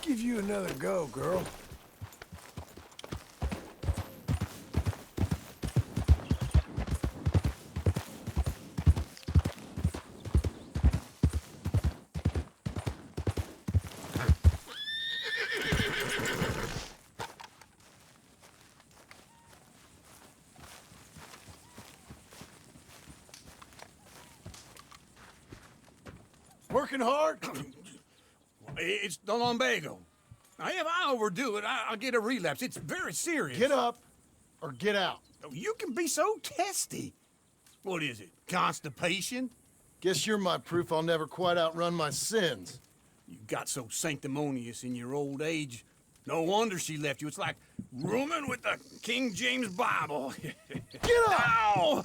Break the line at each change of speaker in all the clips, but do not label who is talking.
give you another go, girl. Working hard?
It's the lumbago. Now, if I overdo it, I'll get a relapse. It's very serious.
Get up or get out.
You can be so testy. What is it, constipation?
Guess you're my proof I'll never quite outrun my sins.
You got so sanctimonious in your old age. No wonder she left you. It's like rooming with the King James Bible.
Get up!
Ow!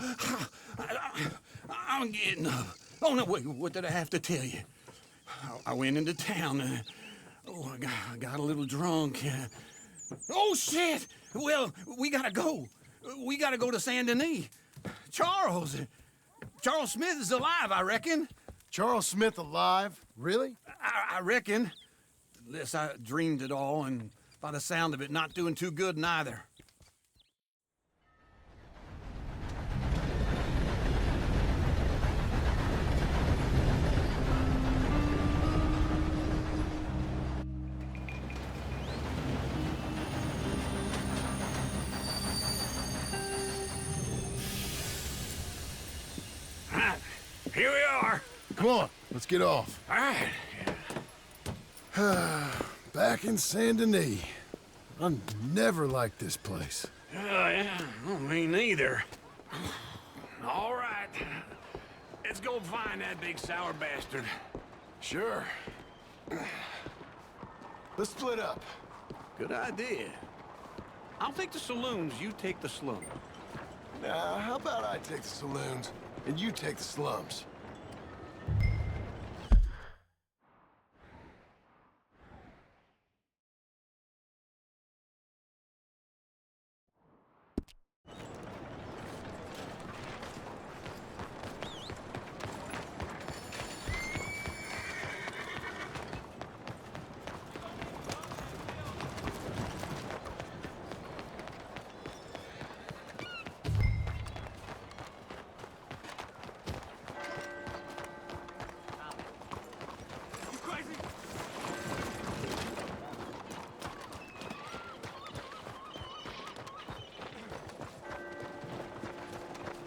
I'm getting up. Oh, no, wait, what did I have to tell you? I went into town. I got a little drunk. Oh, shit! Well, we gotta go. We gotta go to Saint Denis. Charles Smith is alive, I reckon.
Charles Smith alive? Really?
I reckon. Unless I dreamed it all, and by the sound of it, not doing too good neither. Here we are.
Come on, let's get off.
All right.
Back in Saint Denis. I never liked this place.
Yeah, well, me neither. All right. Let's go find that big sour bastard.
Sure. Let's split up.
Good idea. I'll take the saloons, you take the slum.
Now, how about I take the saloons and you take the slums?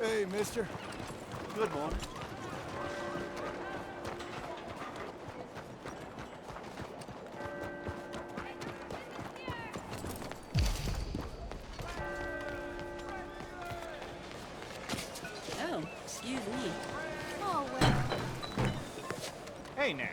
Hey, mister.
Good morning.
Oh, excuse me. Oh, well.
Hey now.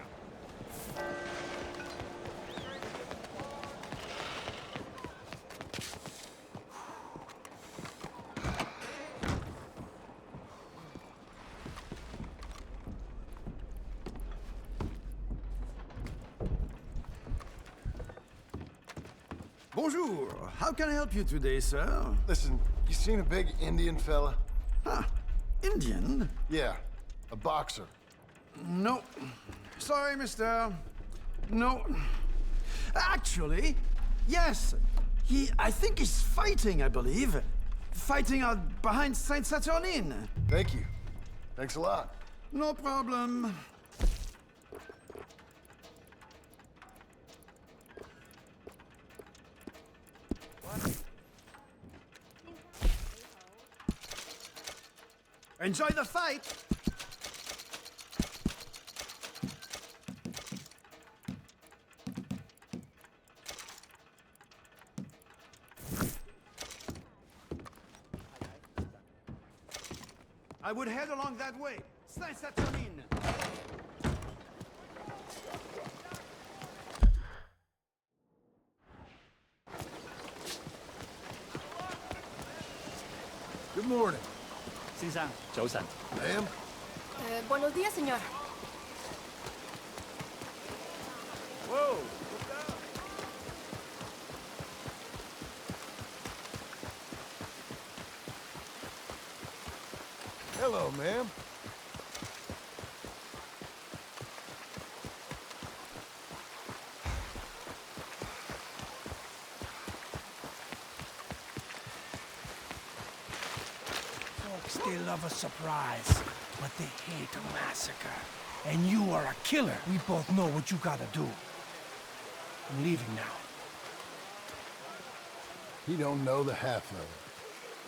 Bonjour. How can I help you today, sir?
Listen, you seen a big Indian fella?
Ah, Indian?
Yeah, a boxer.
No. Sorry, mister. No. Actually, yes. I think he's fighting, I believe. Fighting out behind Saint Saturnine.
Thank you. Thanks a lot.
No problem. Enjoy the fight! I would head along that way. Saint Saturnine.
Good morning.
先生，早晨。
Ma'am?
Buenos días, señor.
Whoa! Hello, ma'am.
they love a surprise, but they hate a massacre. And you are a killer. We both know what you gotta do. I'm leaving now.
He don't know the half of it.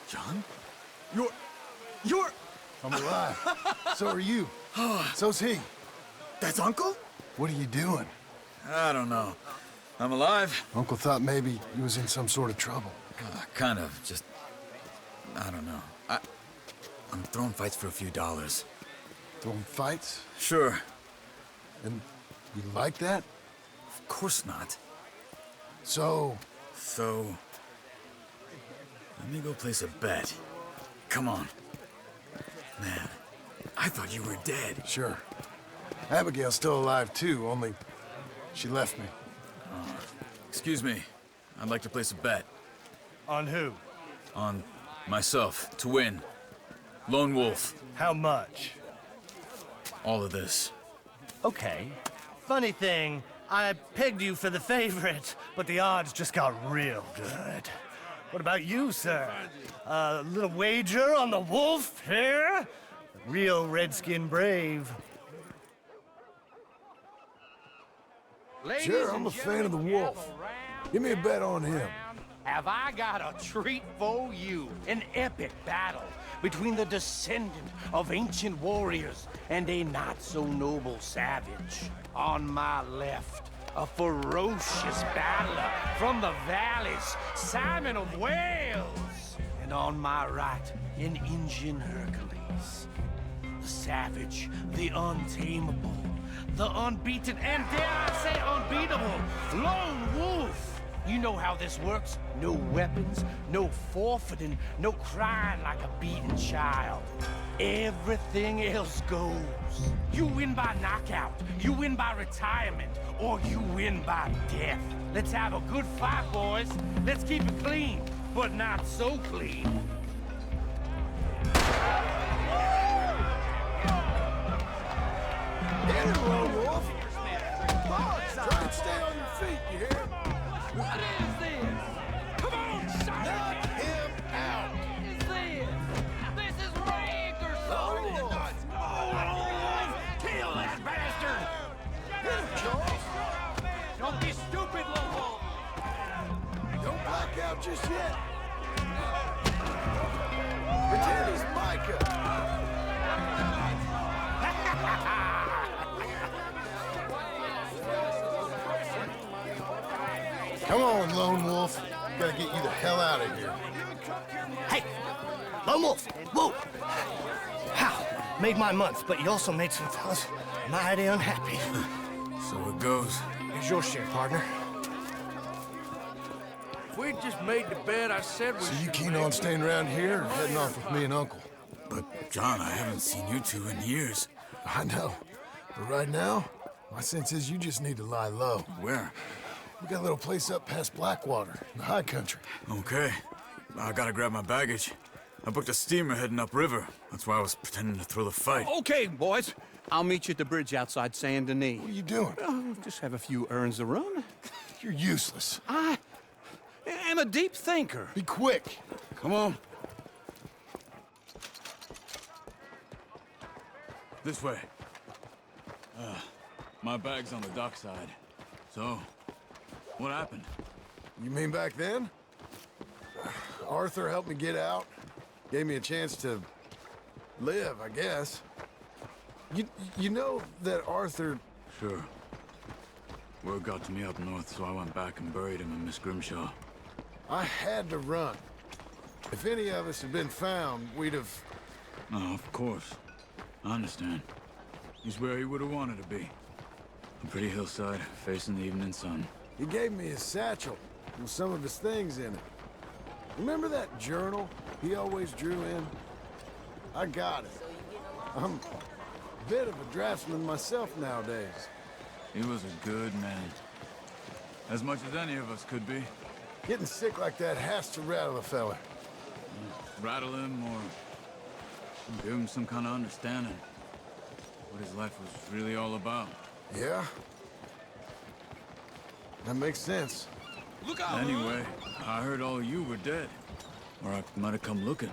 John? You're...
I'm alive. So are you. So's he.
That's Uncle?
What are you doing?
I don't know. I'm alive.
Uncle thought maybe he was in some sort of trouble.
Kind of, just... I don't know. I'm throwing fights for a few dollars.
Throwing fights?
Sure.
And you like that?
Of course not.
So,
let me go place a bet. Come on. Man, I thought you were dead.
sure. Abigail's still alive too, only she left me.
Excuse me. I'd like to place a bet.
On who?
On myself, to win. Lone Wolf.
How much?
All of this.
Okay. Funny thing, I pegged you for the favorite, but the odds just got real good. What about you, sir? A little wager on the wolf here? Real redskin brave.
Sure, I'm a fan of the wolf. Give me a bet on him.
Have I got a treat for you? An epic battle between the descendant of ancient warriors and a not-so-noble savage. On my left, a ferocious battler from the valleys, Simon of Wales. And on my right, an Indian Hercules. The savage, the untamable, the unbeaten, and dare I say unbeatable, Lone Wolf. You know how this works. No weapons, no forfeiting, no crying like a beaten child. Everything else goes. You win by knockout, you win by retirement, or you win by death. Let's have a good fight, boys. Let's keep it clean, but not so clean.
Get him, Lone Wolf! Try and stay on your feet, you hear?
What is this? Come on, son!
Knock him out!
What is this? This is rigged or something!
Lone Wolf!
Kill that bastard!
Hit him, Charles!
Don't be stupid, Lone Wolf!
Don't black out just yet. Pretend he's Micah. Come on, Lone Wolf. Gotta get you the hell out of here.
Hey, Lone Wolf, whoa! How? Made my month, but you also made some fellas mighty unhappy.
So it goes.
Here's your share, partner.
If we just made the bed I said we
So you keen on staying around here or heading off with me and Uncle?
But, John, I haven't seen you two in years.
I know. But right now, my sense is you just need to lie low.
Where?
We got a little place up past Blackwater, in the high country.
Okay. I gotta grab my baggage. I booked a steamer heading upriver. That's why I was pretending to throw the fight.
Okay, boys. I'll meet you at the bridge outside Saint Denis.
What are you doing?
Oh, just have a few errands to run.
You're useless.
I am a deep thinker.
Be quick.
Come on. This way. My bag's on the dockside. So, what happened?
You mean back then? Arthur helped me get out. Gave me a chance to live, I guess. You know that Arthur...
Sure. Word got to me up north, so I went back and buried him in Miss Grimshaw.
I had to run. If any of us had been found, we'd have...
Oh, of course. I understand. He's where he would have wanted to be. A pretty hillside, facing the evening sun.
He gave me his satchel with some of his things in it. Remember that journal he always drew in? I got it. I'm a bit of a draftsman myself nowadays.
He was a good man. As much as any of us could be.
Getting sick like that has to rattle a fella.
Rattle him or give him some kind of understanding. What his life was really all about.
Yeah? That makes sense.
Look out!
Anyway, I heard all you were dead. Or I might have come looking.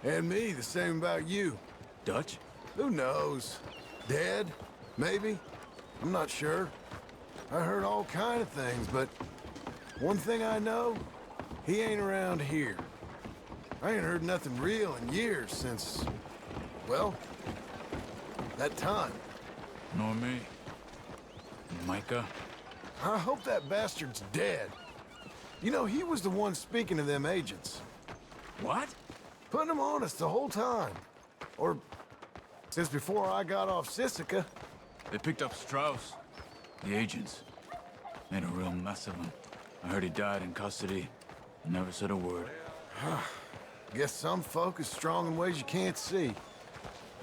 And me, the same about you.
Dutch?
Who knows? Dead? Maybe? I'm not sure. I heard all kind of things, but one thing I know, he ain't around here. I ain't heard nothing real in years since, well, that time.
Nor me. Micah?
I hope that bastard's dead. You know, he was the one speaking to them agents.
What?
Putting them on us the whole time. Or since before I got off Sisika.
They picked up Strauss. The agents. Made a real mess of him. I heard he died in custody. Never said a word.
Guess some folk is strong in ways you can't see.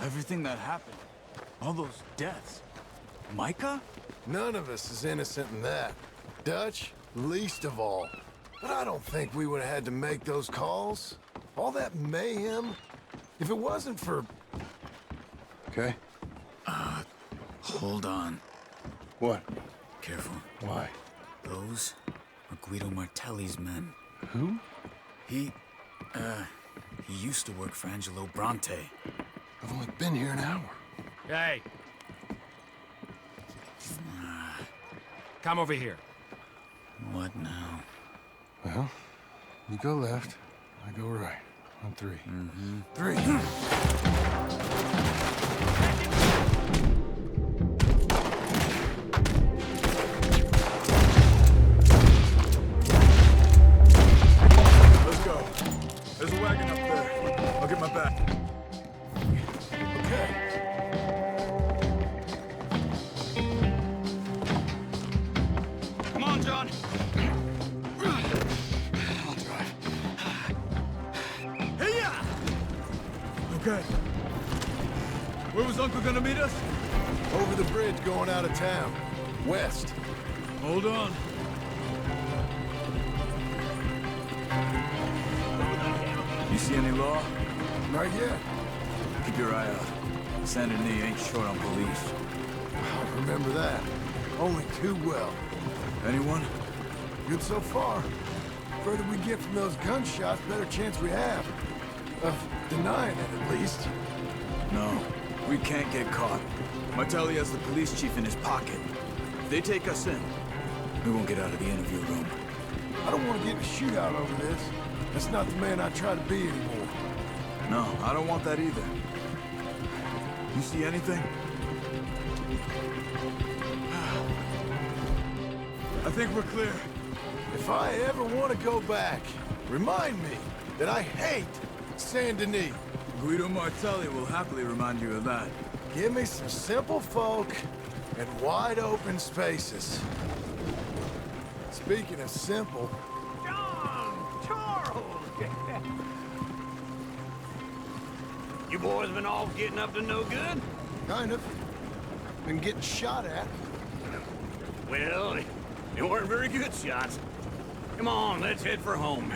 Everything that happened. All those deaths. Micah?
None of us is innocent in that. Dutch, least of all. But I don't think we would have had to make those calls. All that mayhem. If it wasn't for... Okay.
Hold on.
What?
Careful.
Why?
Those are Guido Martelli's men.
Who?
He used to work for Angelo Bronte.
I've only been here an hour.
Hey. Come over here.
What now?
Well, you go left, I go right. On three.
Mm-hmm.
Three.
Let's go. There's a wagon up there. I'll get my back.
Okay.
Come on, John. I'll drive.
Hey-ya! Okay. Where was Uncle gonna meet us?
Over the bridge going out of town. West.
Hold on. You see any law?
Not yet.
Keep your eye out. Saint Denis ain't short on police.
I remember that. Only too well.
Anyone?
Good so far. Further we get from those gunshots, better chance we have. Of denying it, at least.
No. We can't get caught. Martelli has the police chief in his pocket. If they take us in, we won't get out of the interview room.
I don't want to get in a shootout over this. That's not the man I try to be anymore.
No, I don't want that either. You see anything? I think we're clear.
If I ever want to go back, remind me that I hate Saint Denis.
Guido Martelli will happily remind you of that.
Give me some simple folk and wide open spaces. Speaking of simple,
John! Charles!
You boys been all getting up to no good?
kind of. Been getting shot at.
Well, they weren't very good shots. Come on, let's head for home.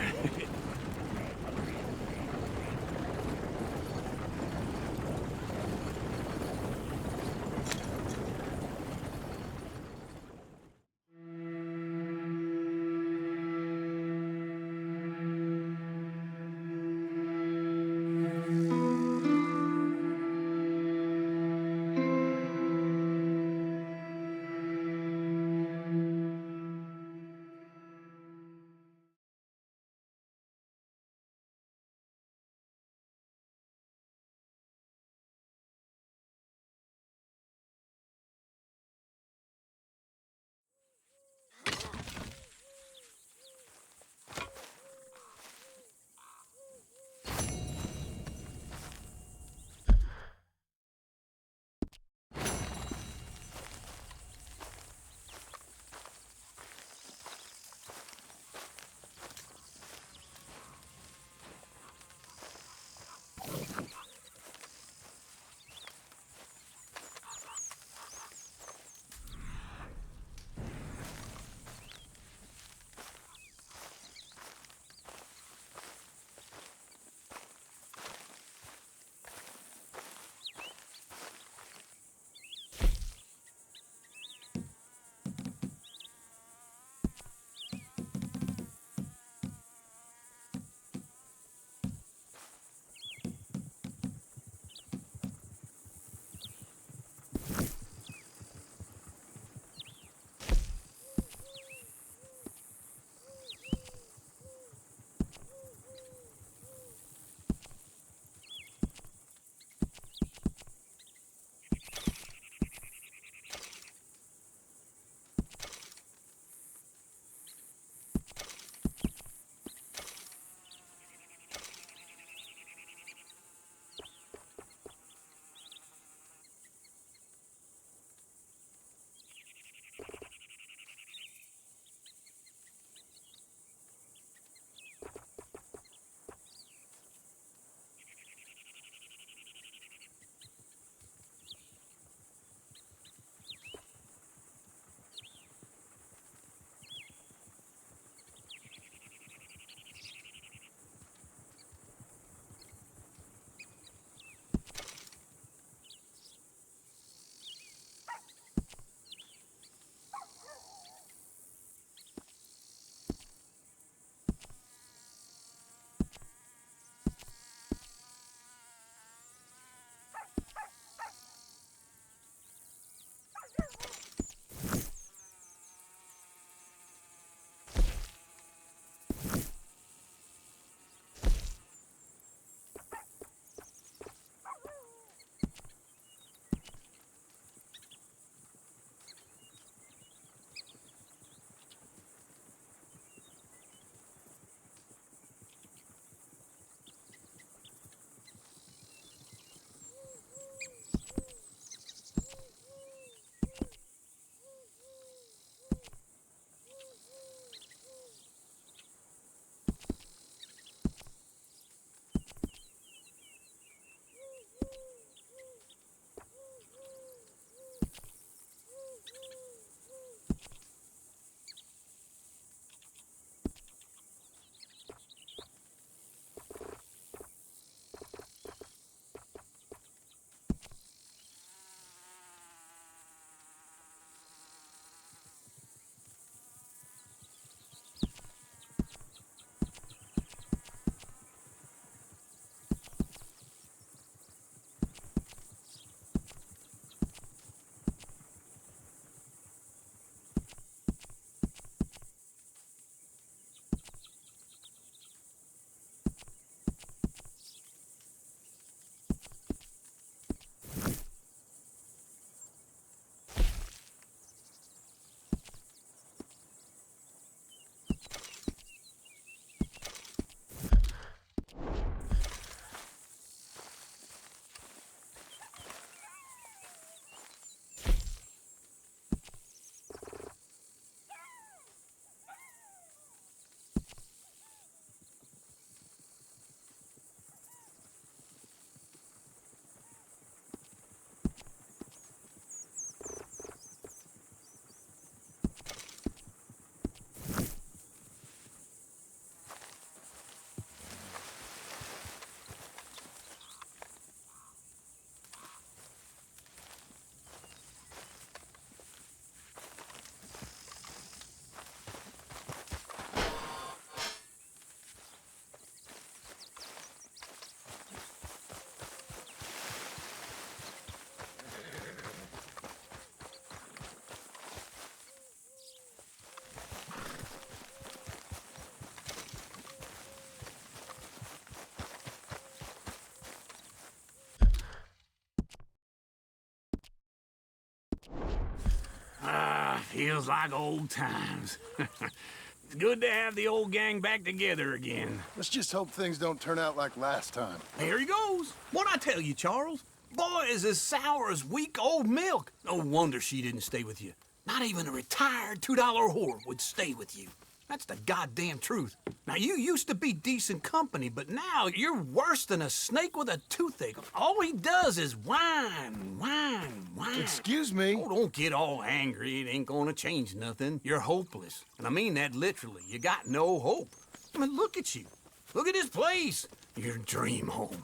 Feels like old times. It's good to have the old gang back together again.
Let's just hope things don't turn out like last time.
There he goes. What'd I tell you, Charles? Boy is as sour as week-old milk. No wonder she didn't stay with you. Not even a retired $2 whore would stay with you. That's the goddamn truth. Now, you used to be decent company, but now you're worse than a snake with a toothache. All he does is whine, whine, whine.
Excuse me?
Oh, don't get all angry. It ain't gonna change nothing. You're hopeless. And I mean that literally. You got no hope. I mean, look at you. Look at this place. Your dream home.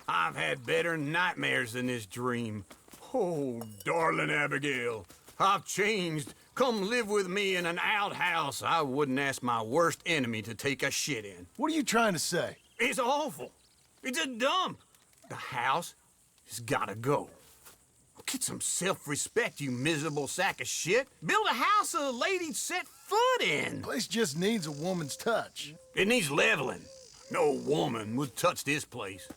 I've had better nightmares than this dream. Oh, darling Abigail, I've changed. Come live with me in an outhouse I wouldn't ask my worst enemy to take a shit in.
What are you trying to say?
It's awful. It's a dump. The house has gotta go. Get some self-respect, you miserable sack of shit. Build a house a lady'd set foot in.
Place just needs a woman's touch.
It needs leveling. No woman would touch this place.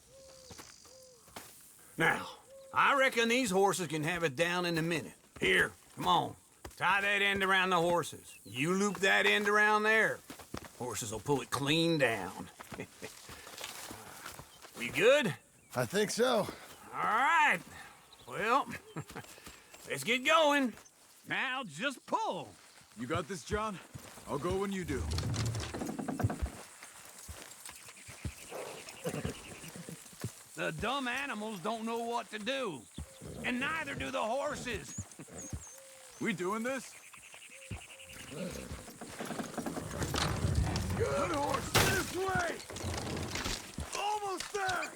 Now, I reckon these horses can have it down in a minute. Here, come on. Tie that end around the horses. You loop that end around there. Horses will pull it clean down. We good?
I think so.
All right. Well, let's get going. Now just pull.
You got this, John? I'll go when you do.
The dumb animals don't know what to do. And neither do the horses.
We doing this?
Good horse, this way! Almost there!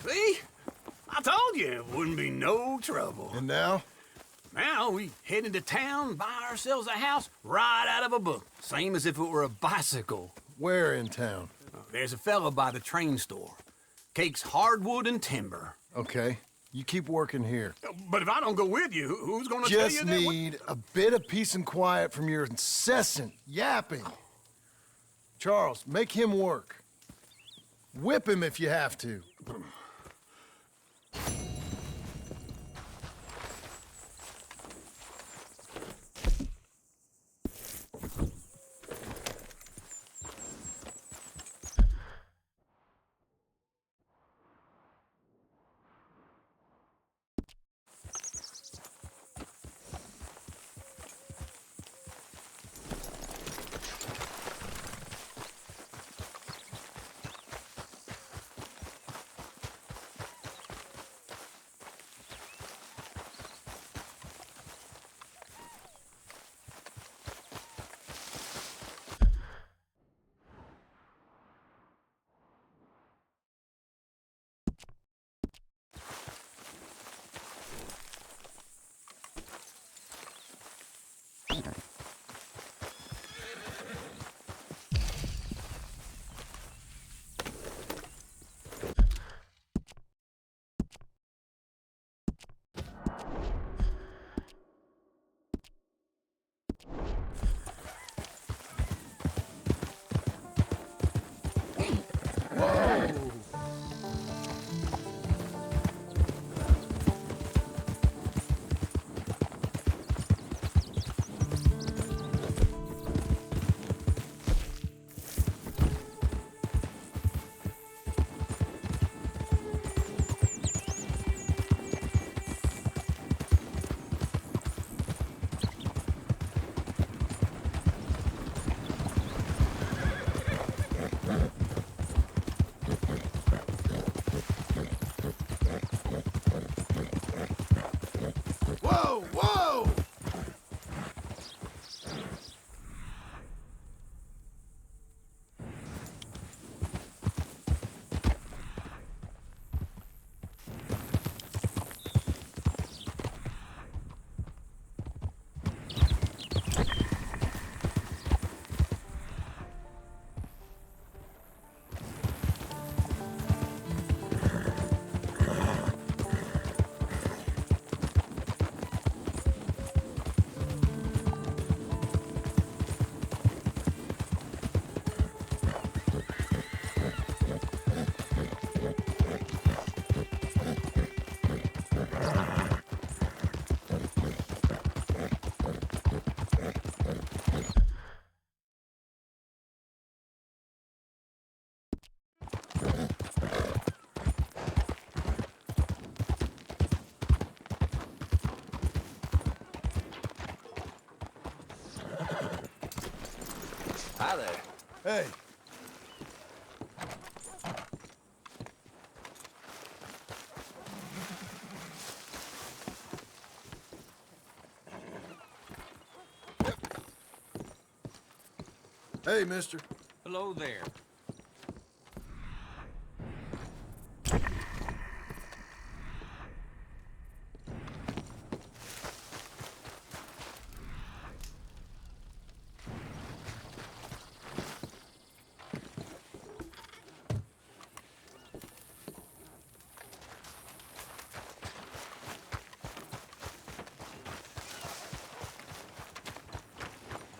See? I told you it wouldn't be no trouble.
And now?
Now we head into town, buy ourselves a house right out of a book. Same as if it were a bicycle.
Where in town?
There's a fella by the train store. Cakes hardwood and timber.
Okay, you keep working here.
But if I don't go with you, who's gonna tell you
Just
that?
need a bit of peace and quiet from your incessant yapping. Charles, make him work. Whip him if you have to.
Hi there.
Hey. Hey, mister.
Hello there.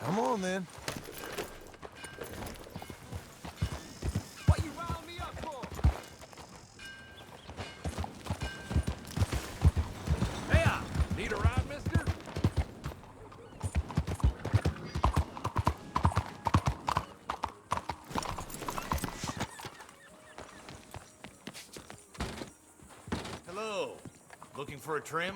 Come on, then.
What you riling me up for?
Hey, need a ride, mister?
Hello. Looking for a trim?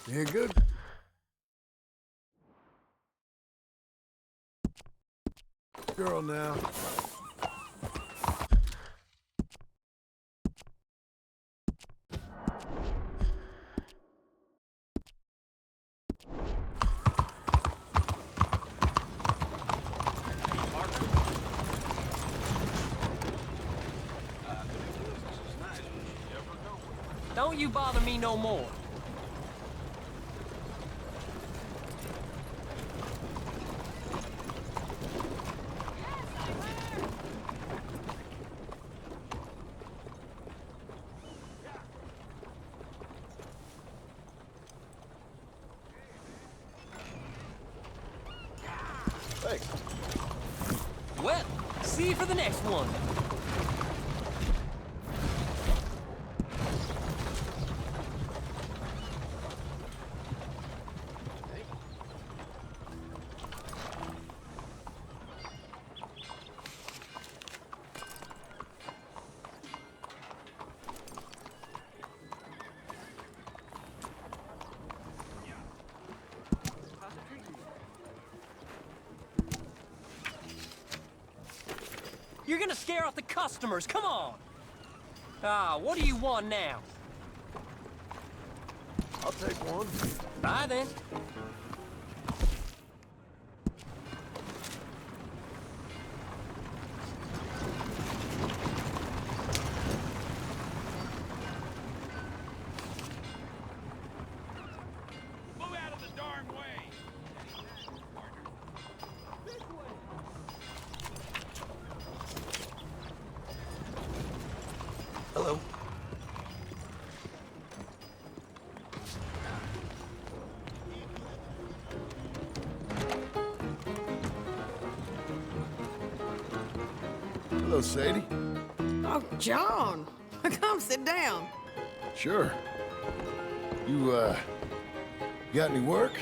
You're good. Girl now.
Don't you bother me no more.
Thanks.
Well, see you for the next one. You're gonna scare off the customers, come on! Ah, what do you want now?
I'll take one.
Bye then.
Move out of the darn way!
Hello. Hello, Sadie.
Oh, John. Come sit down.
Sure. You got any work?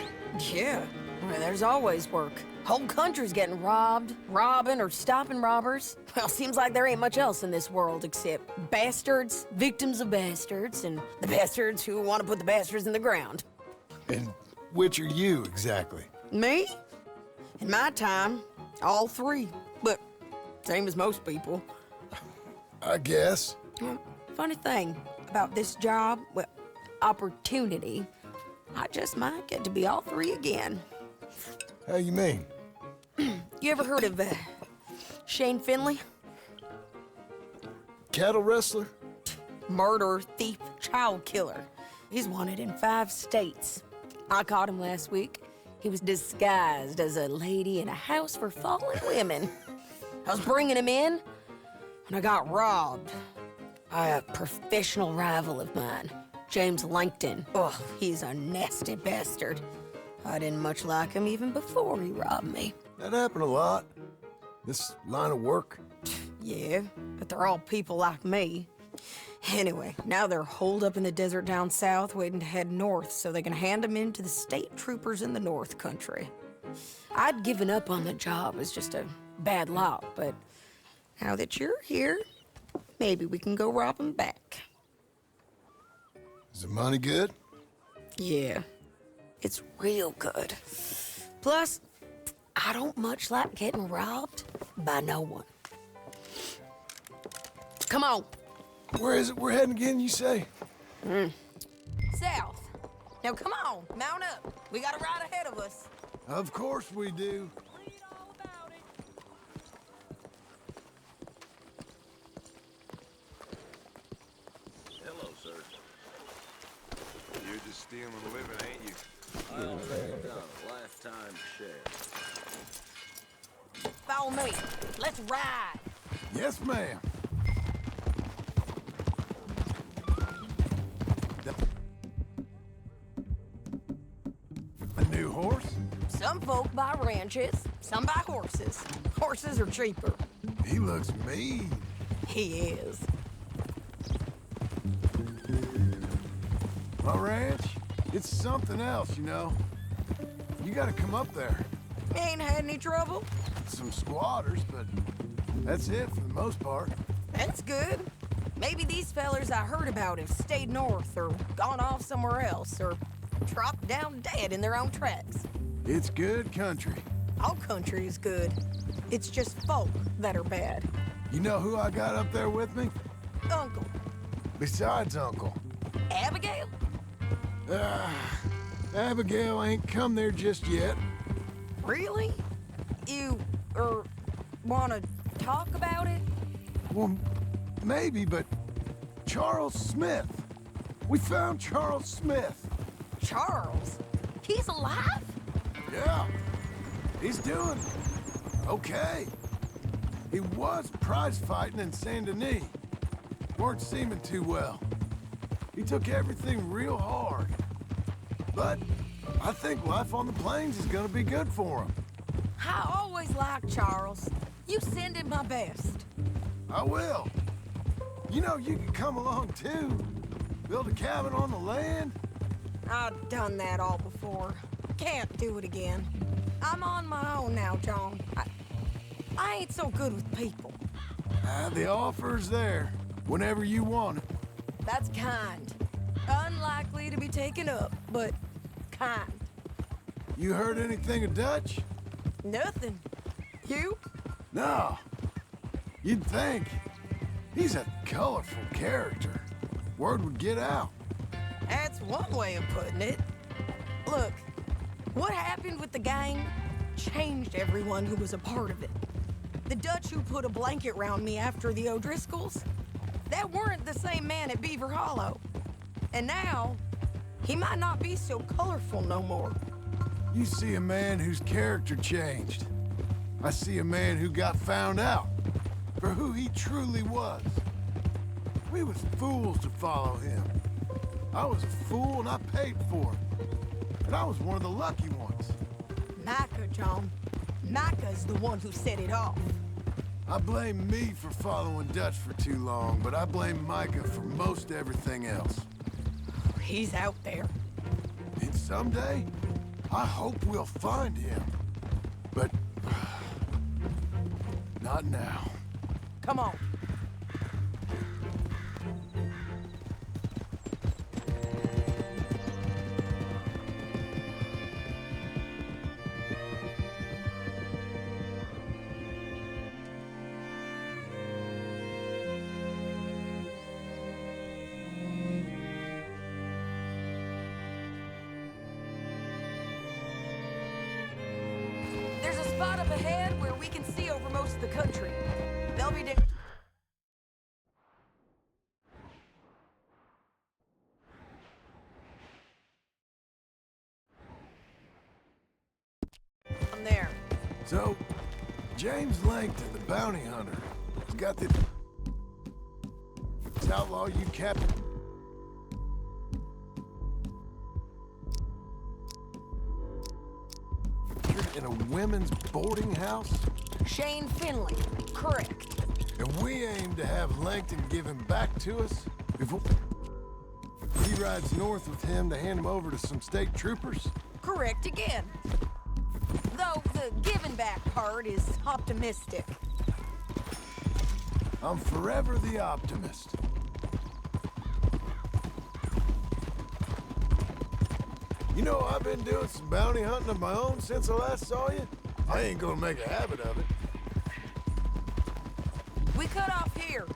Yeah, well, there's always work. Whole country's getting robbed, robbing or stopping robbers. Well, seems like there ain't much else in this world except bastards, victims of bastards, and the bastards who want to put the bastards in the ground.
And which are you, exactly?
Me? In my time, all three. But same as most people.
I guess.
Well, funny thing about this job, well, opportunity, I just might get to be all three again.
How you mean?
You ever heard of Shane Finley?
Cattle wrestler?
Murderer, thief, child killer. He's wanted in 5 states. I caught him last week. He was disguised as a lady in a house for fallen women. I was bringing him in when I got robbed by a professional rival of mine, James Langton. Oh, he's a nasty bastard. I didn't much like him even before he robbed me.
That happened a lot. This line of work.
Yeah, but they're all people like me. Anyway, now they're holed up in the desert down south, waiting to head north so they can hand them in to the state troopers in the north country. I'd given up on the job as just a bad lot, but now that you're here, maybe we can go rob them back.
Is the money good?
Yeah, it's real good. Plus, I don't much like getting robbed by no one. Come on.
Where is it we're heading again, you say?
South. Now come on, mount up. We got a ride ahead of us.
Of course we do.
Hello, sir. You're just stealing a living, ain't you?
Well, they've done it. Last time share.
Follow me. Let's ride.
Yes, ma'am. A new horse?
Some folk buy ranches, some buy horses. Horses are cheaper.
He looks mean.
He is.
My ranch? It's something else, you know. You gotta come up there.
Ain't had any trouble?
Some squatters, but that's it for the most part.
That's good. Maybe these fellers I heard about have stayed north or gone off somewhere else or dropped down dead in their own tracks.
It's good country.
All country is good. It's just folk that are bad.
You know who I got up there with me?
Uncle.
Besides Uncle.
Abigail?
Abigail ain't come there just yet.
Really? You, wanna talk about it?
Well, maybe, but Charles Smith. We found Charles Smith.
Charles? He's alive?
Yeah. He's doing okay. He was prize fighting in Saint Denis. Weren't seeming too well. He took everything real hard. But I think life on the plains is gonna be good for him.
I always liked Charles. You send him my best.
I will. You know, you can come along too. Build a cabin on the land.
I've done that all before. Can't do it again. I'm on my own now, John. I ain't so good with people.
The offer's there, whenever you want it.
That's kind. Unlikely to be taken up, but kind.
You heard anything of Dutch?
Nothing. You?
No. You'd think. He's a colorful character. Word would get out.
That's one way of putting it. Look, what happened with the gang changed everyone who was a part of it. The Dutch who put a blanket round me after the O'Driscolls, that weren't the same man at Beaver Hollow. And now, he might not be so colorful no more.
You see a man whose character changed. I see a man who got found out for who he truly was. We was fools to follow him. I was a fool and I paid for it. And I was one of the lucky ones.
Micah, John. Micah's the one who set it off.
I blame me for following Dutch for too long, but I blame Micah for most everything else.
He's out there.
And someday, I hope we'll find him. But... not now.
Come on. There's a spot up ahead where we can see over most of the country. They'll be down there.
So, James Langton, the bounty hunter, has got this outlaw you captured. In a women's boarding house?
Shane Finley, correct.
And we aim to have Langton give him back to us before he rides north with him to hand him over to some state troopers?
Correct again. Though the giving back part is optimistic.
I'm forever the optimist. You know, I've been doing some bounty hunting of my own since I last saw you. I ain't gonna make a habit of it.
We cut off here.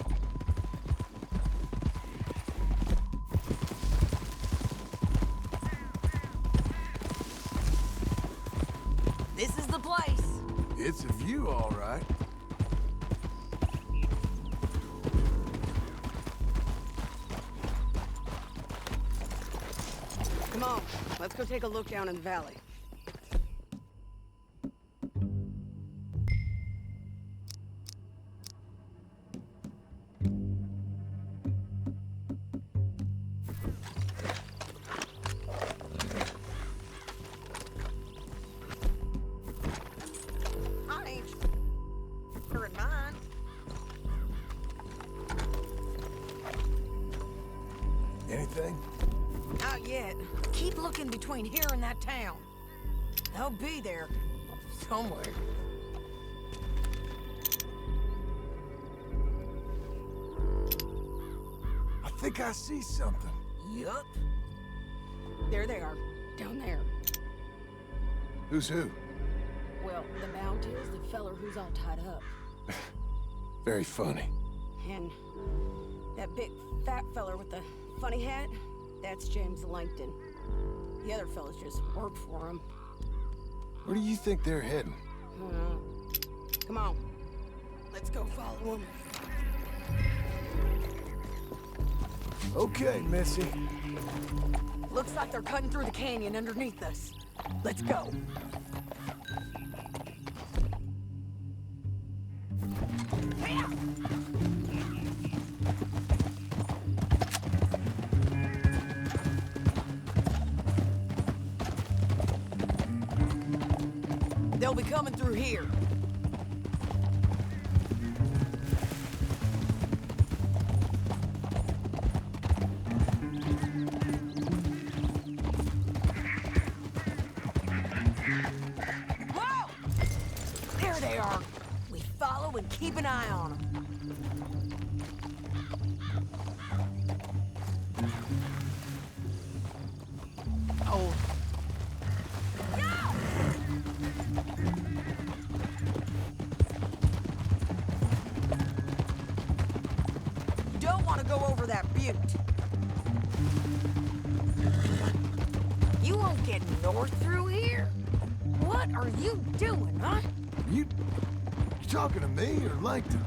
This is the place.
It's a view, all right.
Come on, let's go take a look down in the valley. I ain't sure in mine.
Anything?
Not yet. Keep looking between here and that town. They'll be there somewhere.
I think I see something.
Yup. There they are, down there.
Who's who?
Well, the bounty is the feller who's all tied up.
Very funny.
And that big fat feller with the funny hat, that's James Langton. The other fellas just work for him.
Where do you think they're heading?
Come on. Let's go follow them.
Okay, Missy.
Looks like they're cutting through the canyon underneath us. Let's go. They'll be coming through here. Whoa! There they are. We follow and keep an eye on them. Oh. Don't want to go over that butte. You won't get north through here? What are you doing, huh?
You talking to me or Langton?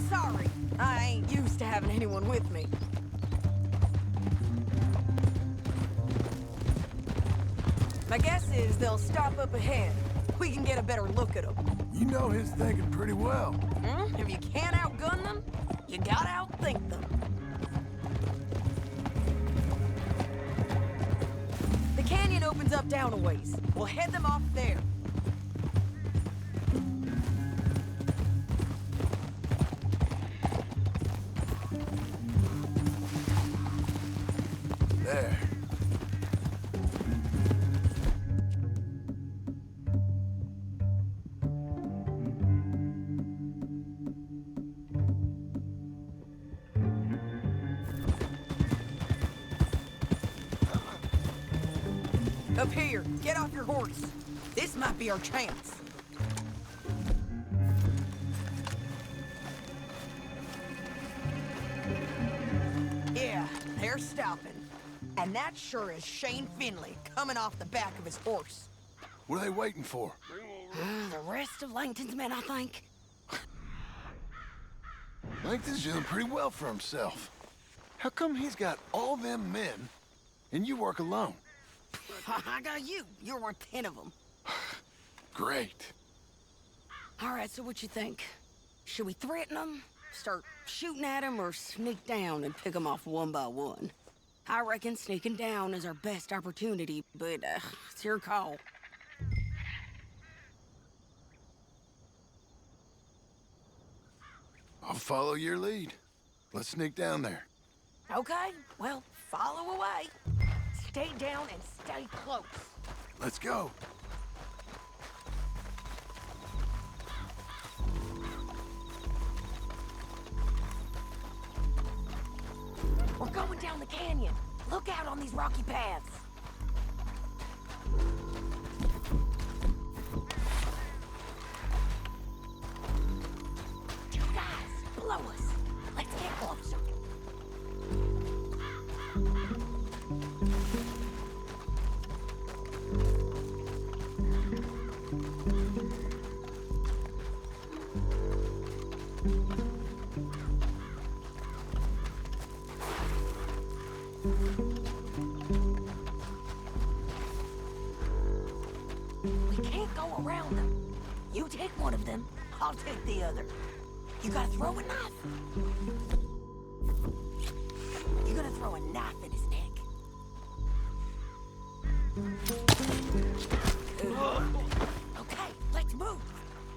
Sorry, I ain't used to having anyone with me. My guess is they'll stop up ahead. We can get a better look at them.
You know his thinking pretty well.
If you can't outgun them, you gotta outthink them. The canyon opens up down a ways. We'll head them off there.
There.
Up here, get off your horse. This might be our chance. Yeah, they're stopping. And that sure is Shane Finley coming off the back of his horse.
What are they waiting for?
The rest of Langton's men, I think.
Langton's doing pretty well for himself. How come he's got all them men, and you work alone?
I got you. You're worth 10 of them.
Great.
All right, so what you think? Should we threaten them, start shooting at them, or sneak down and pick them off one by one? I reckon sneaking down is our best opportunity, but it's your call.
I'll follow your lead. Let's sneak down there.
Okay, well, follow away. Stay down and stay close.
Let's go.
We're going down the canyon. Look out on these rocky paths. You guys, below us. Let's get closer. We can't go around them. You take one of them, I'll take the other. You gotta throw a knife. You gotta throw a knife in his neck. Okay, let's move.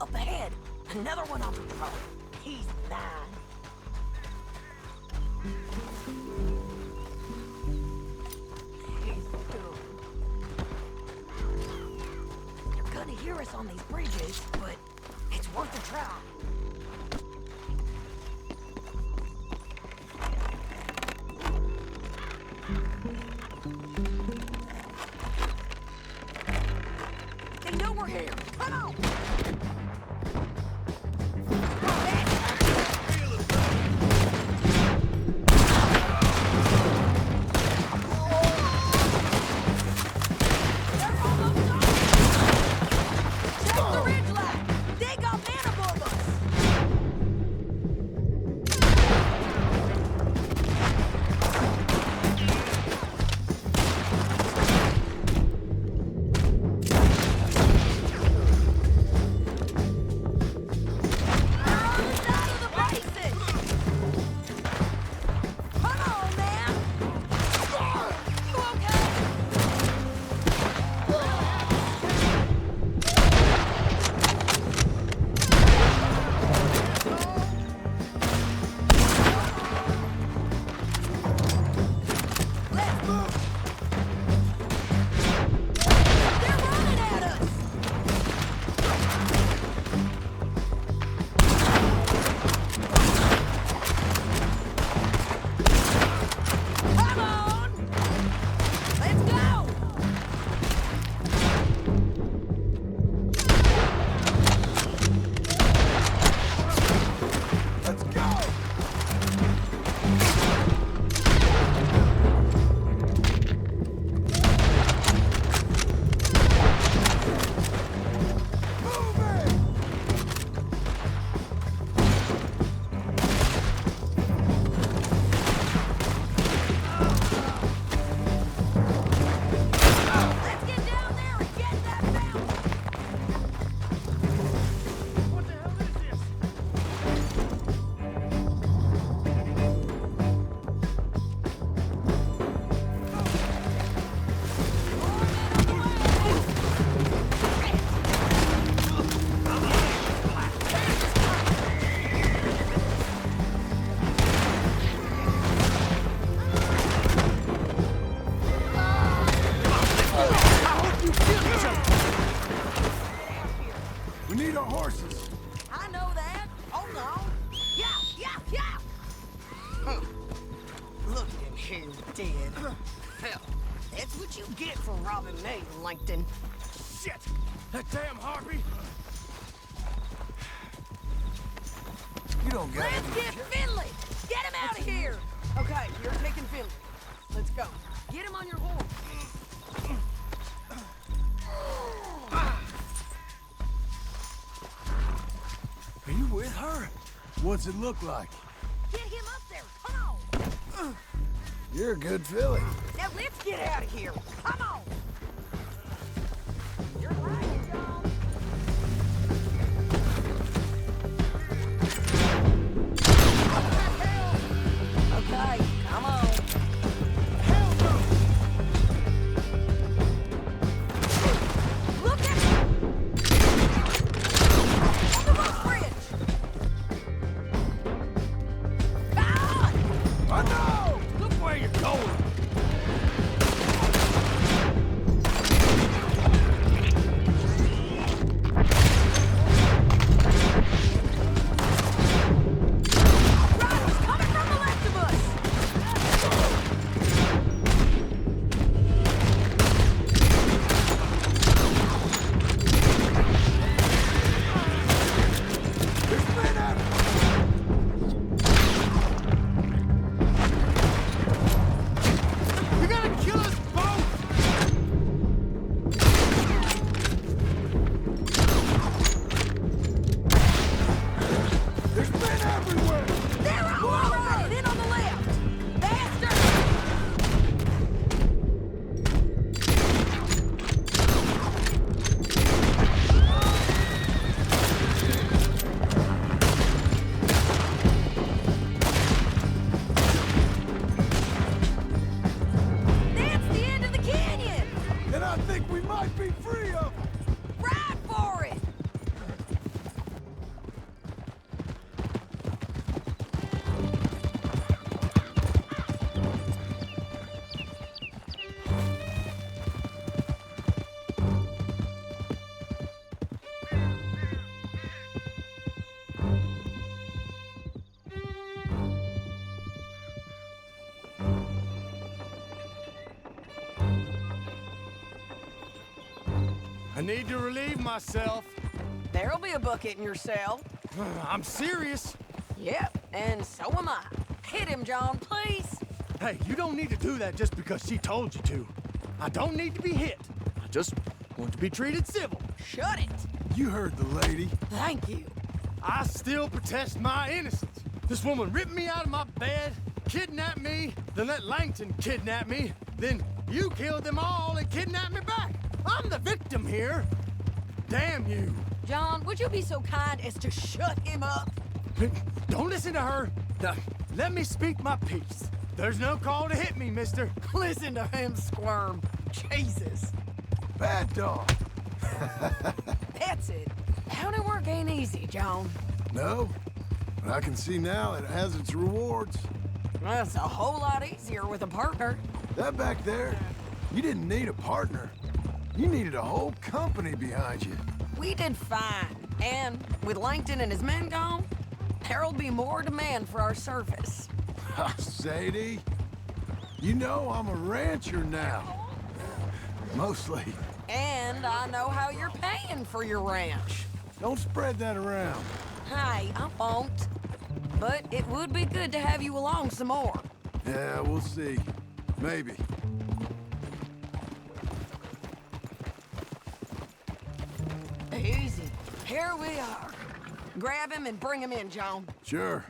Up ahead, another one on patrol. He's mine. You're gonna hear us on these bridges, but it's worth a try. They know we're here. Come on! Look at him here, dead. Hell, that's what you get for robbing me, Langton.
Shit! That damn harpy!
You don't got
Let's
any...
get Finley! Get him out of here! Okay, you're taking Finley. Let's go. Get him on your horse.
Are you with her? What's it look like?
Get him up there! Come on!
You're a good filly.
Now let's get out of here! Come on! You're right, John. Okay, come on. Hell no! Look at on the roof bridge! God!
I know! Look where you're going!
Riders coming from the left of us!
There's men out!
You're gonna kill us both!
There's men everywhere!
They're all over it! In on the left! Faster! That's the end of the canyon!
And I think we might be free of them!
Ride for it!
I need to relieve myself.
There'll be a bucket in your cell.
I'm serious.
Yep, and so am I. Hit him, John, please.
Hey, you don't need to do that just because she told you to. I don't need to be hit. I just want to be treated civil.
Shut it.
You heard the lady.
Thank you.
I still protest my innocence. This woman ripped me out of my bed, kidnapped me, then let Langton kidnap me, then you killed them all and kidnapped me back. I'm the victim here. Damn you.
John, would you be so kind as to shut him up?
Don't listen to her. Now, let me speak my piece. There's no call to hit me, mister.
Listen to him squirm. Jesus.
Bad dog.
That's it. County work ain't easy, John.
No, but I can see now it has its rewards.
That's a whole lot easier with a partner.
That back there, you didn't need a partner. You needed a whole company behind you.
We did fine. And with Langton and his men gone, there'll be more demand for our service.
Sadie, you know I'm a rancher now. Mostly.
And I know how you're paying for your ranch.
Don't spread that around.
Hey, I won't. But it would be good to have you along some more.
Yeah, we'll see. Maybe.
Easy. Here we are. Grab him and bring him in, John.
Sure.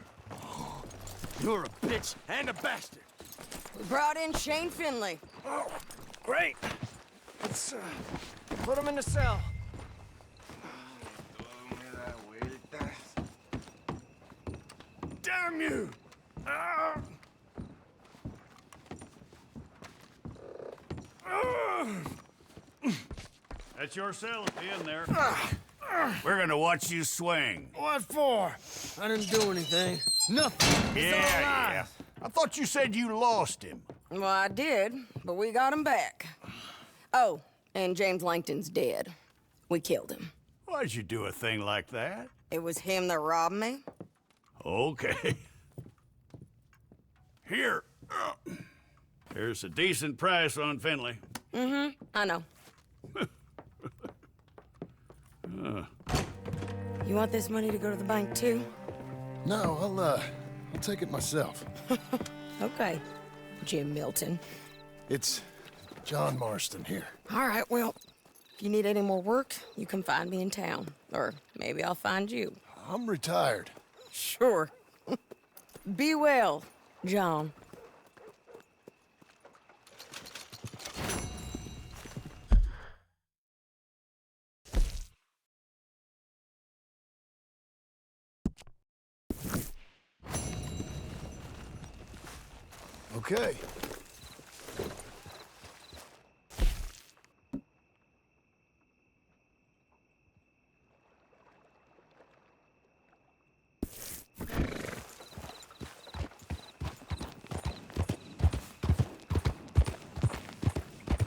You're a bitch and a bastard.
We brought in Shane Finley.
Oh, great. Let's put him in the cell. Damn you! Ah!
That's your cell at the end there.
We're gonna watch you swing.
What for? I didn't do anything. Nothing. It's all lies.
I thought you said you lost him.
Well, I did, but we got him back. Oh, and James Langton's dead. We killed him.
Why'd you do a thing like that?
It was him that robbed me.
Okay. Here. There's a decent price on Finley.
Mm-hmm, I know. You want this money to go to the bank, too?
No, I'll take it myself.
Okay, Jim Milton.
It's John Marston here.
All right, well, if you need any more work, you can find me in town. Or maybe I'll find you.
I'm retired.
Sure. Be well, John.
Okay.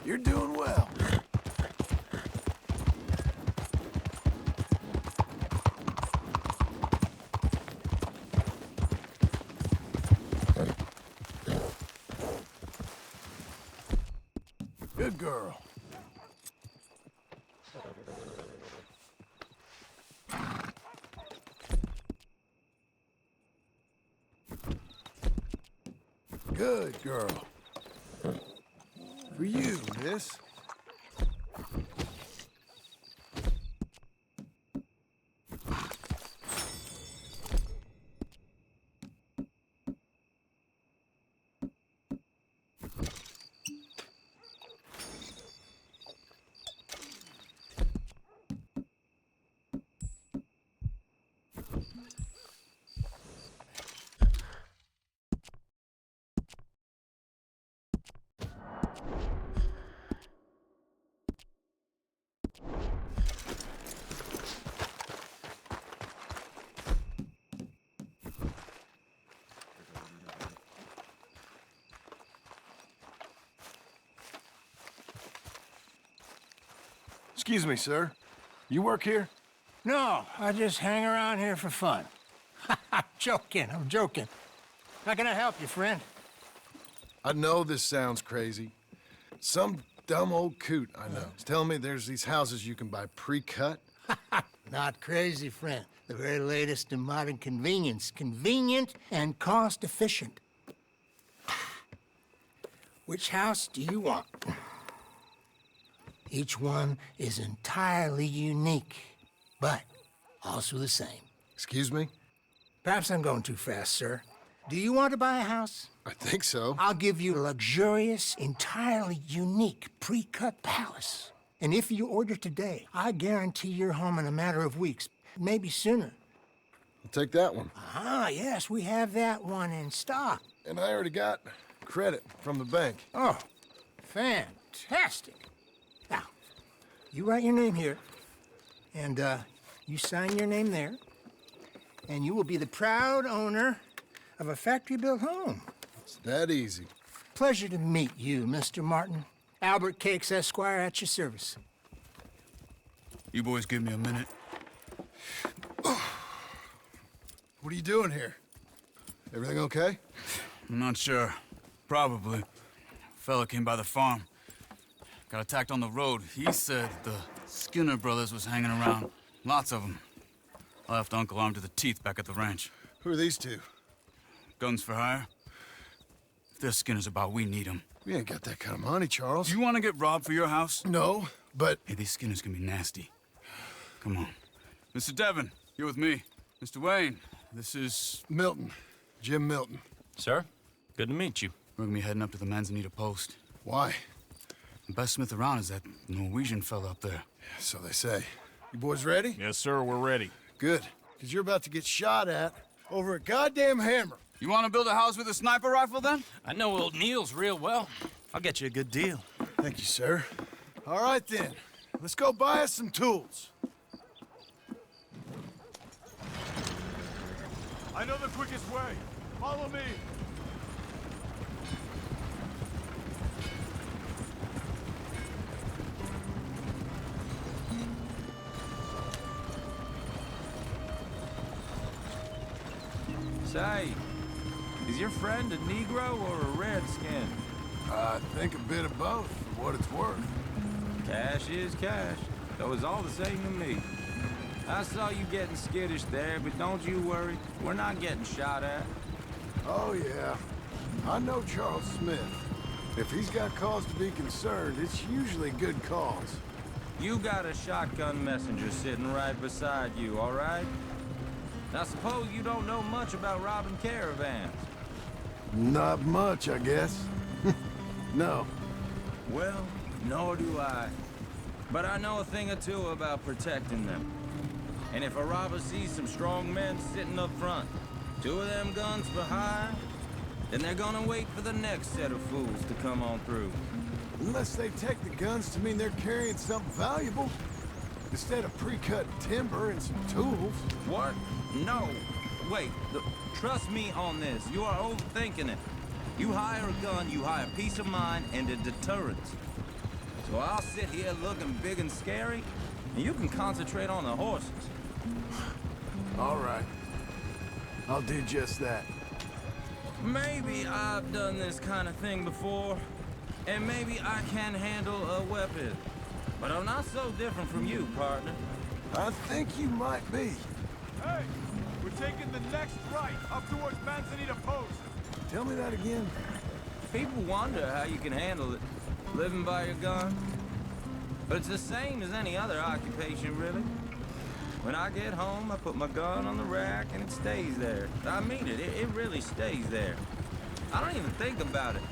You're doing well. Good girl. Good girl. For you, miss. Excuse me, sir. You work here?
No, I just hang around here for fun. I'm joking. How can I help you, friend?
I know this sounds crazy. Some dumb old coot I know is telling me there's these houses you can buy pre-cut.
Not crazy, friend. The very latest in modern convenience. Convenient and cost-efficient. Which house do you want? Each one is entirely unique, but also the same.
Excuse me?
Perhaps I'm going too fast, sir. Do you want to buy a house?
I think so.
I'll give you a luxurious, entirely unique pre-cut palace. And if you order today, I guarantee you're home in a matter of weeks, maybe sooner.
I'll take that one.
Ah, yes, we have that one in stock.
And I already got credit from the bank.
Oh, fantastic. Now, you write your name here, and you sign your name there, and you will be the proud owner of a factory-built home.
It's that easy.
Pleasure to meet you, Mr. Martin. Albert Cakes, Esquire, at your service.
You boys give me a minute.
What are you doing here? Everything okay?
I'm not sure. Probably. Fella came by the farm. Got attacked on the road. He said the Skinner brothers was hanging around. Lots of them. I left Uncle armed to the teeth back at the ranch.
Who are these two?
Guns for hire. If they're Skinner's about, we need them.
We ain't got that kind of money, Charles.
You want to get robbed for your house?
No, but...
Hey, these Skinners can be nasty. Come on. Mr. Devon, you're with me. Mr. Wayne, this is...
Milton. Jim Milton.
Sir, good to meet you.
We're gonna be heading up to the Manzanita Post.
Why?
The best smith around is that Norwegian fella up there.
So they say. You boys ready?
Yes, sir, we're ready.
Good. Because you're about to get shot at over a goddamn hammer.
You want to build a house with a sniper rifle, then?
I know old Neil's real well. I'll get you a good deal.
Thank you, sir. All right, then. Let's go buy us some tools.
I know the quickest way. Follow me.
Say, is your friend a Negro or a Redskin?
I think a bit of both, for what it's worth.
Cash is cash. Though it's all the same to me. I saw you getting skittish there, but don't you worry. We're not getting shot at.
Oh, yeah. I know Charles Smith. If he's got cause to be concerned, it's usually good cause.
You got a shotgun messenger sitting right beside you, all right? Now suppose you don't know much about robbing caravans.
Not much, I guess. No.
Well, nor do I. But I know a thing or two about protecting them. And if a robber sees some strong men sitting up front, 2 of them guns for hire, then they're gonna wait for the next set of fools to come on through.
Unless they take the guns to mean they're carrying something valuable. Instead of pre-cut timber and some tools.
What? No. Wait, trust me on this. You are overthinking it. You hire a gun, you hire peace of mind and a deterrence. So I'll sit here looking big and scary, and you can concentrate on the horses.
All right. I'll do just that.
Maybe I've done this kind of thing before, and maybe I can handle a weapon. But I'm not so different from you, partner.
I think you might be.
Hey, we're taking the next right up towards Manzanita Post.
Tell me that again.
People wonder how you can handle it, living by your gun. But it's the same as any other occupation, really. When I get home, I put my gun on the rack and it stays there. I mean it, it really stays there. I don't even think about it.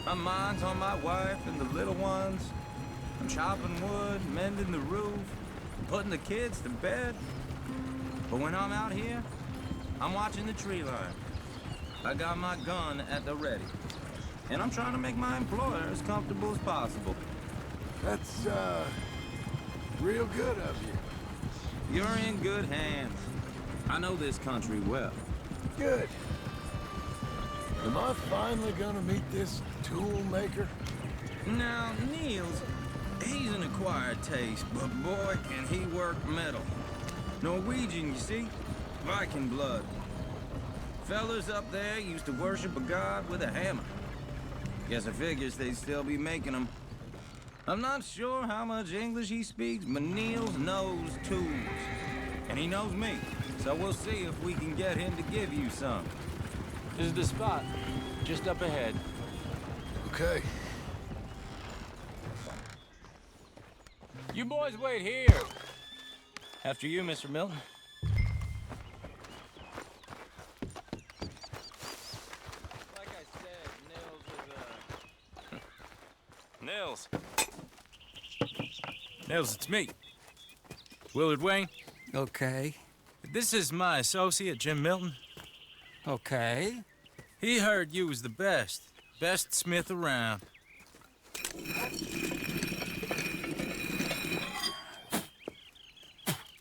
My mind's on my wife and the little ones. I'm chopping wood, mending the roof, putting the kids to bed. But when I'm out here, I'm watching the tree line. I got my gun at the ready. And I'm trying to make my employer as comfortable as possible.
That's, real good of you.
You're in good hands. I know this country well.
Good. Am I finally gonna meet this tool maker?
Now, Niels, he's an acquired taste, but boy, can he work metal. Norwegian, you see? Viking blood. Fellas up there used to worship a god with a hammer. Guess I figures they'd still be making them. I'm not sure how much English he speaks, but Niels knows tools. And he knows me, so we'll see if we can get him to give you some.
This is the spot, just up ahead.
Okay.
You boys wait here.
After you, Mr. Milton. Like I said, Nils was,
Nils. Nils, it's me. Willard Wayne.
Okay.
This is my associate, Jim Milton.
Okay.
He heard you was the best. Best smith around.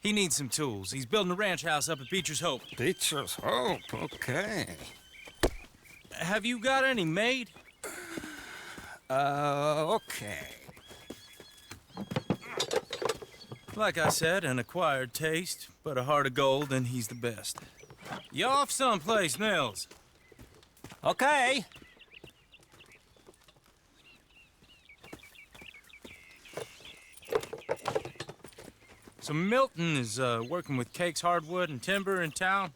He needs some tools. He's building a ranch house up at Beecher's Hope.
Beecher's Hope, okay.
Have you got any made?
Okay.
Like I said, an acquired taste, but a heart of gold, and he's the best. You off someplace, Nils?
Okay.
So Milton is working with Cake's Hardwood and Timber in town.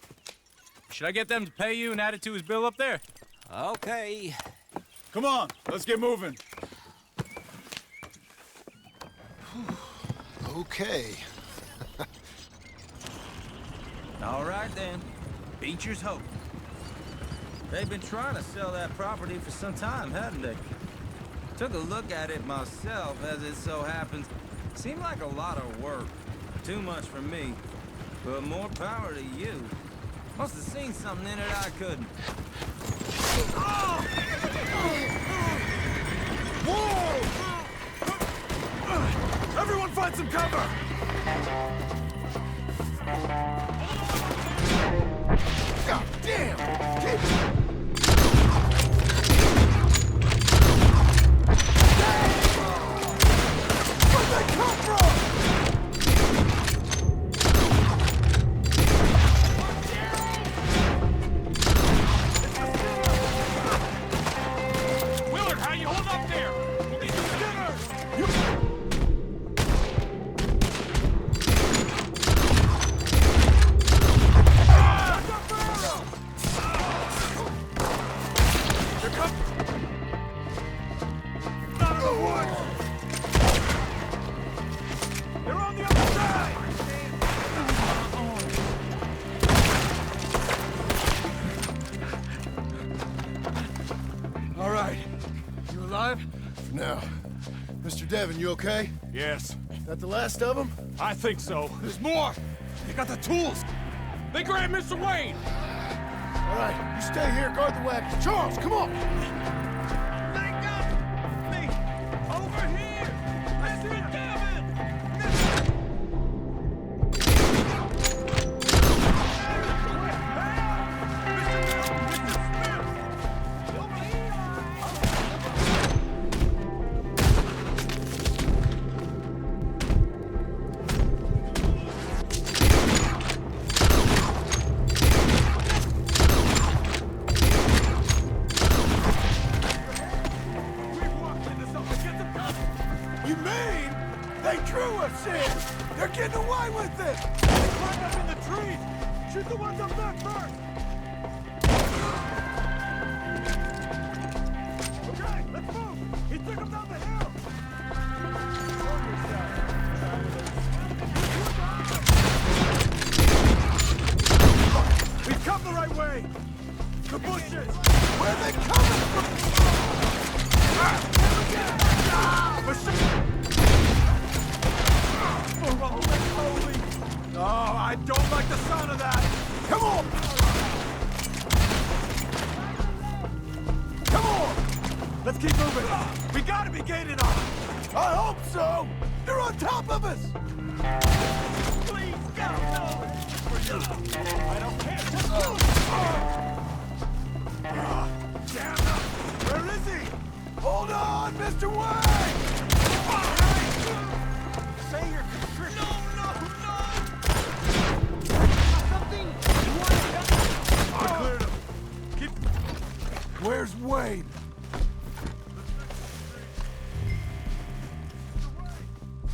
Should I get them to pay you and add it to his bill up there?
Okay.
Come on, let's get moving.
Okay.
all right then. Beecher's Hope. They've been trying to sell that property for some time, hadn't they? Took a look at it myself, as it so happens. Seemed like a lot of work. Too much for me. But more power to you. Must have seen something in it I couldn't.
Whoa! Everyone find some cover!
God damn! Keep... Where'd they come from?
Willard, how woods! They're on the other side!
All right. You alive? For now. Mr. Devon, you okay?
Yes.
That the last of them?
I think so.
There's more! They got the tools! They grabbed Mr. Wayne!
All right, you stay here, guard the wagon. Charles, come on!
Let go! Me! Over here! Mr. Devon!
You mean they drew us in? They're getting away with it!
They climbed up in the trees! Shoot the ones up there first! Okay, let's move! He took them down the hill! We've come the right way! The bushes!
Where are they coming from?
Oh, I don't like the sound of that!
Come on! Come on!
Let's keep moving! We gotta be gaining on them!
I hope so! They're on top of us!
Please, go! I don't care! Just move! Damn them! Where is he?
Hold on, Mr. Wayne!
Say your contrition! I cleared him! Keep...
Where's Wayne?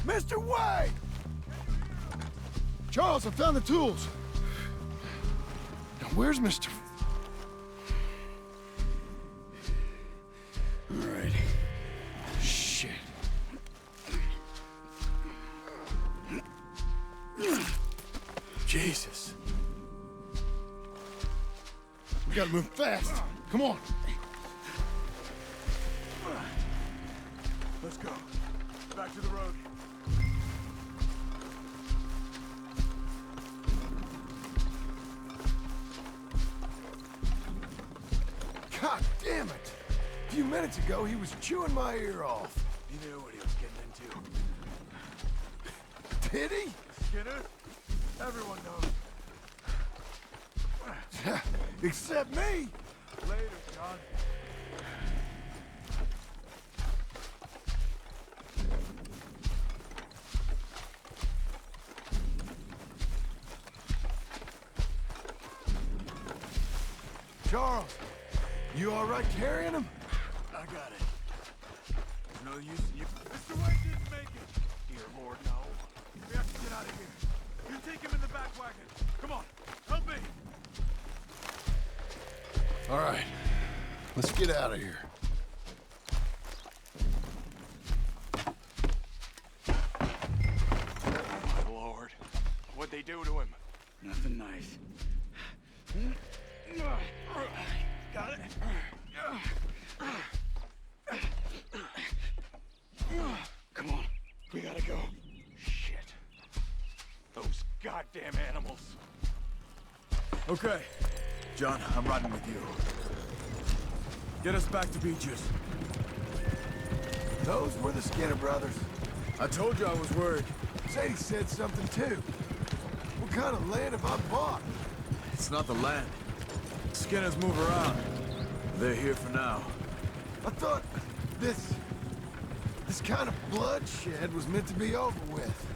Mr. Wayne! Charles, I found the tools. Now, where's Mr. All right. Shit. Jesus. We gotta move fast. Come on.
Let's go. Back to the road.
God damn it! A few minutes ago, he was chewing my ear off.
He knew what he was getting into.
Did he?
Skinner? Everyone knows.
Except me!
Later, John.
Charles, you all right carrying him?
I got it. There's no use in you. Mr. Wayne didn't make it. Dear Lord, no. We have to get out of here. You take him in the back wagon. Come on, help me.
All right, let's get out of here.
My Lord, what'd they do to him?
Nothing nice.
Got it?
Come on, we gotta go.
Shit. Those goddamn animals.
Okay. John, I'm riding with you. Get us back to Beaches.
Those were the Skinner brothers.
I told you I was worried.
Sadie said something too. What kind of land have I bought?
It's not the land. Skinners move around. They're here for now.
I thought this kind of bloodshed was meant to be over with.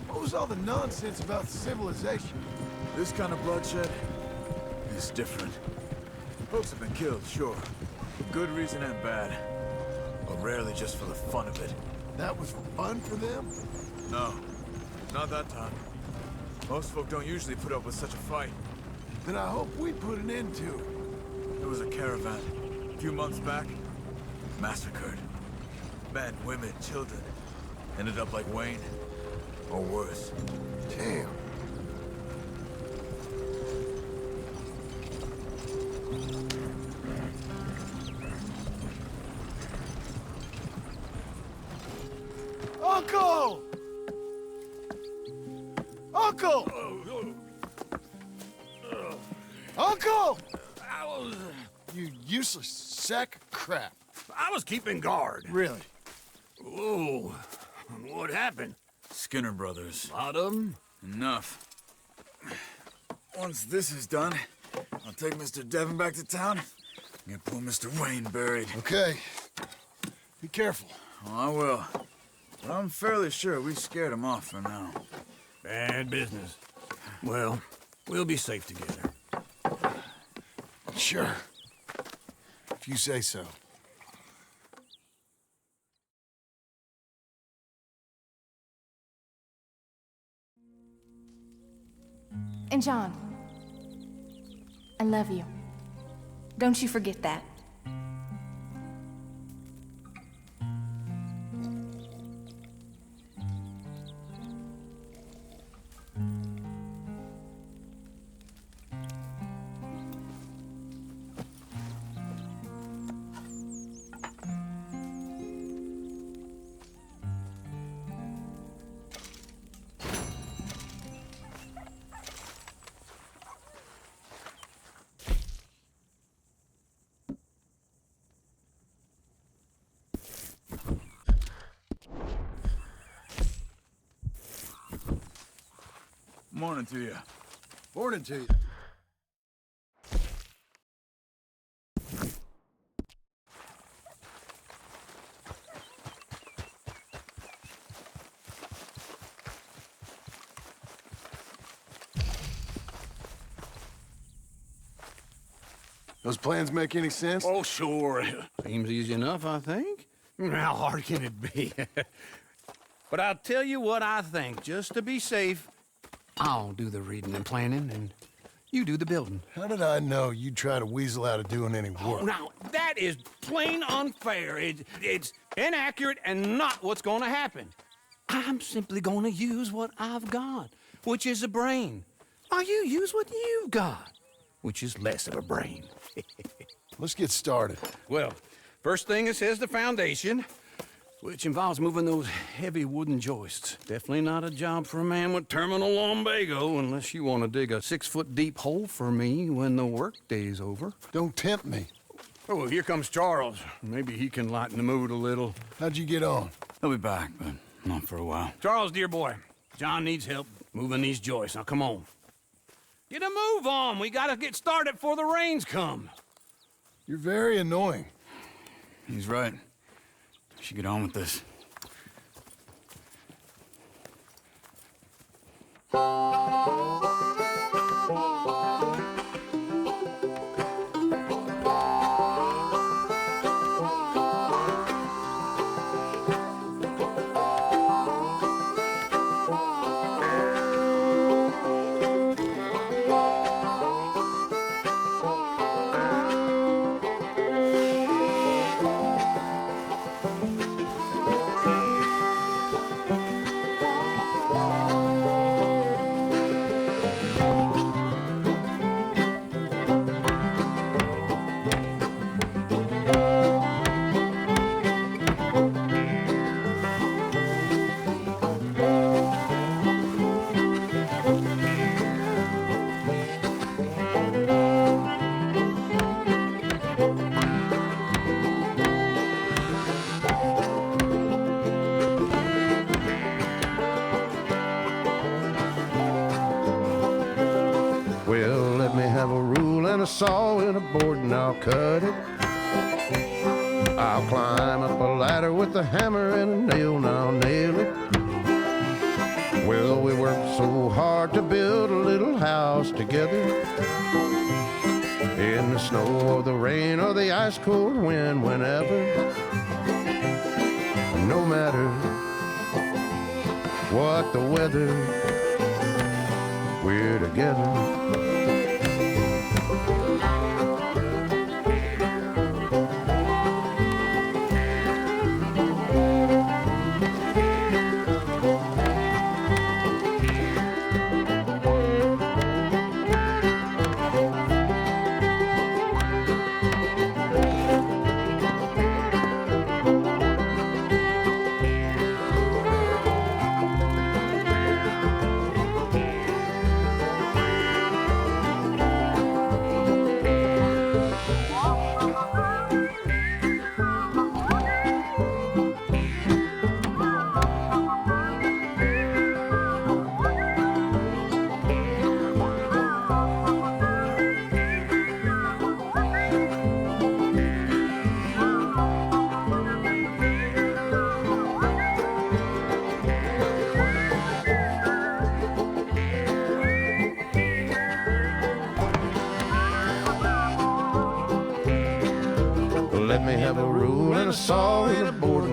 What was all the nonsense about civilization?
This kind of bloodshed is different. Folks have been killed, sure. For good reason and bad. But rarely just for the fun of it.
That was fun for them?
No, not that time. Most folk don't usually put up with such a fight.
Then I hope we put an end to it.
There was a caravan, a few months back, massacred. Men, women, children. Ended up like Wayne. Or worse.
Damn. Uncle! Uncle! Uncle! You useless sack of crap.
I was keeping guard.
Really?
Whoa. What happened?
Skinner brothers.
A lot of them?
Enough. Once this is done, I'll take Mr. Devon back to town and get poor Mr. Wayne buried.
Okay. Be careful.
Oh, I will. But I'm fairly sure we scared him off for now.
Bad business. Well, we'll be safe together.
Sure. If you say so.
And John, I love you. Don't you forget that.
Morning to you.
Morning to you. Those plans make any sense?
Oh, sure. Seems easy enough, I think. How hard can it be? But I'll tell you what I think. Just to be safe, I'll do the reading and planning, and you do the building.
How did I know you'd try to weasel out of doing any work?
Oh, now, that is plain unfair. It's inaccurate and not what's going to happen. I'm simply going to use what I've got, which is a brain. While you use what you've got, which is less of a brain.
Let's get started.
Well, first thing it says the foundation, which involves moving those heavy wooden joists. Definitely not a job for a man with terminal lumbago unless you want to dig a 6-foot deep hole for me when the workday's over.
Don't tempt me.
Oh, here comes Charles. Maybe he can lighten the mood a little.
How'd you get on?
He'll be back, but not for a while.
Charles, dear boy, John needs help moving these joists. Now, come on. Get a move on. We gotta get started before the rains come.
You're very annoying.
He's right. We should get on with this.
Well, let me have a rule and a saw and a board and I'll cut it. I'll climb up a ladder with a hammer and a nail and I'll nail it. Well, we worked so hard to build a little house together. In the snow or the rain or the ice cold wind, whenever. No matter what the weather, we're together.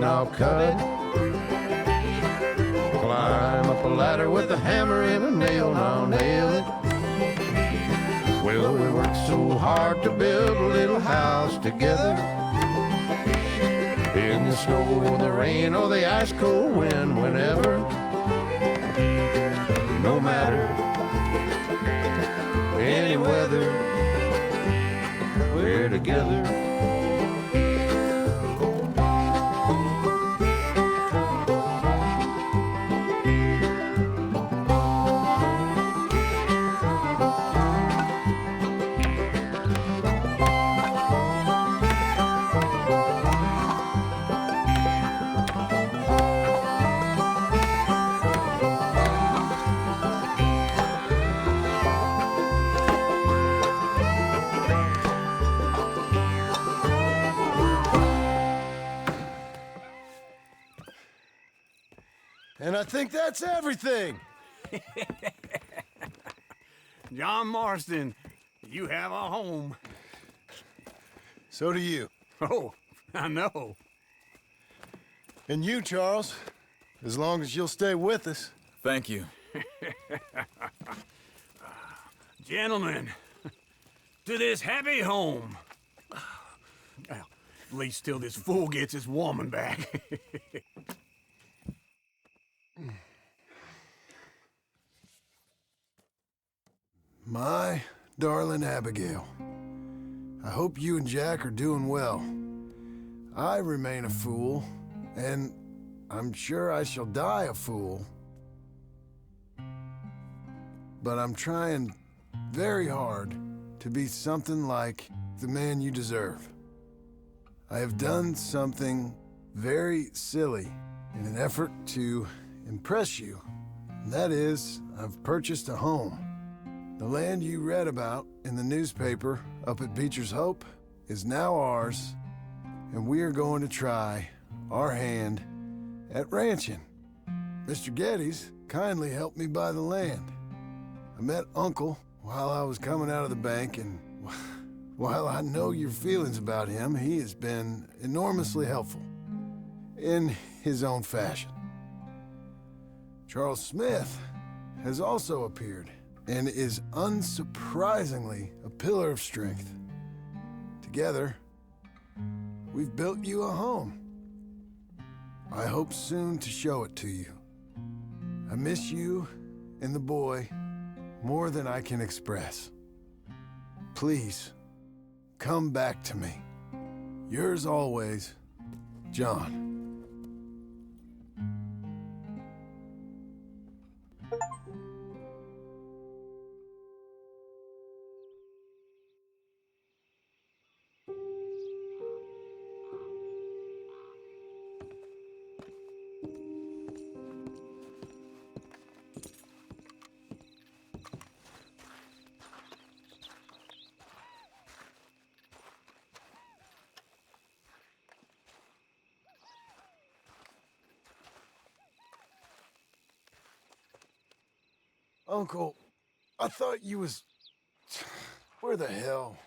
and I'll cut it. Climb up a ladder with a hammer and a nail and I'll nail it. Well, we worked so hard to build a little house together. In the snow, the rain, or the ice cold wind, whenever. No matter any weather, we're together.
And I think that's everything.
John Marston, you have a home.
So do you.
Oh, I know.
And you, Charles, as long as you'll stay with us.
Thank you.
Gentlemen, to this happy home. Well, at least till this fool gets his woman back.
My darling Abigail, I hope you and Jack are doing well. I remain a fool, and I'm sure I shall die a fool. But I'm trying very hard to be something like the man you deserve. I have done something very silly in an effort to impress you. And that is, I've purchased a home. The land you read about in the newspaper up at Beecher's Hope is now ours, and we are going to try our hand at ranching. Mr. Geddes kindly helped me buy the land. I met Uncle while I was coming out of the bank, and while I know your feelings about him, he has been enormously helpful in his own fashion. Charles Smith has also appeared and is unsurprisingly a pillar of strength. Together, we've built you a home. I hope soon to show it to you. I miss you and the boy more than I can express. Please, come back to me. Yours always, John. Uncle, I thought you was... Where the hell?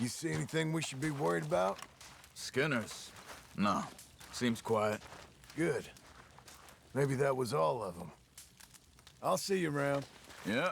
You see anything we should be worried about?
Skinners? No. Seems quiet.
Good. Maybe that was all of them. I'll see you around.
Yeah.